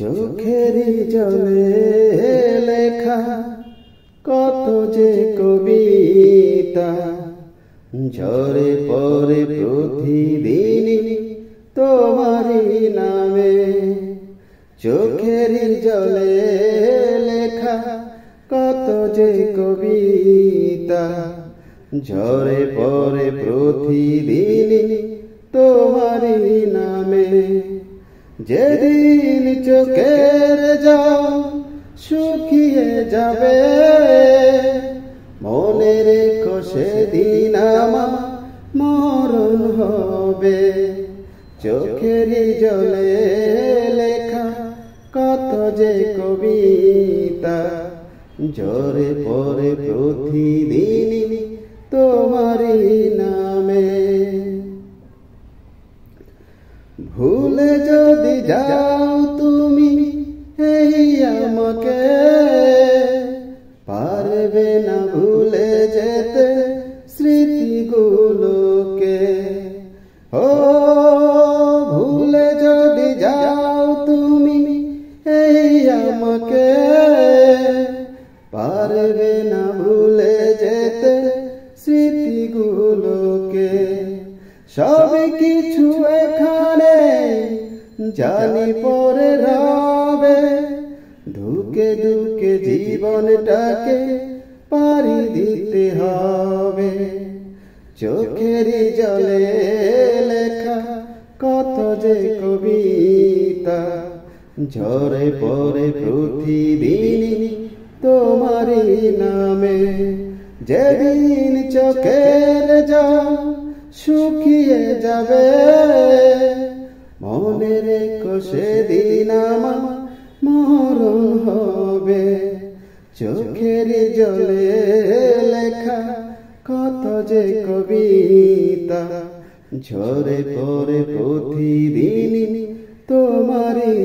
চোখের জলে লেখা কত যে কবিতা ঝরে পড়ে প্রতিদিন তোমারই নামে। চোখের জলে লেখা কত যে কবিতা ঝরে পড়ে প্রতিদিন তোমারই নামে। যেদিন চোখের জল শুকিয়ে যাবে মনে রেখো সেদিন আমার মরণ হবে। চোখের জলে লেখা কত যে কবিতা ঝরে পড়ে প্রতিদিন তোমারই নামে। ভুলে যদি যাও তুমি এই আমাকে পারবে না ভুলে যেতে স্মৃতিগুলোকে। ও ভুলে যদি যাও তুমি এই আমাকে পারবে না ভুলে যেতে স্মৃতিগুলোকে। সব কিছু এখানে জানি পরে রবে ধুকে ধুকে জীবনটাকে পারি দিতে হবে। চোখের জলে লেখা কত যে কবিতা ঝরে পড়ে প্রতিদিন তোমারই নামে। যেদিন চোখের জল শুকিয়ে যাবে মনে রেখো সেদিন আমার মরণ হবে। চোখের জলে লেখা কত যে কবিতা ঝরে পড়ে প্রতিদিন তোমারই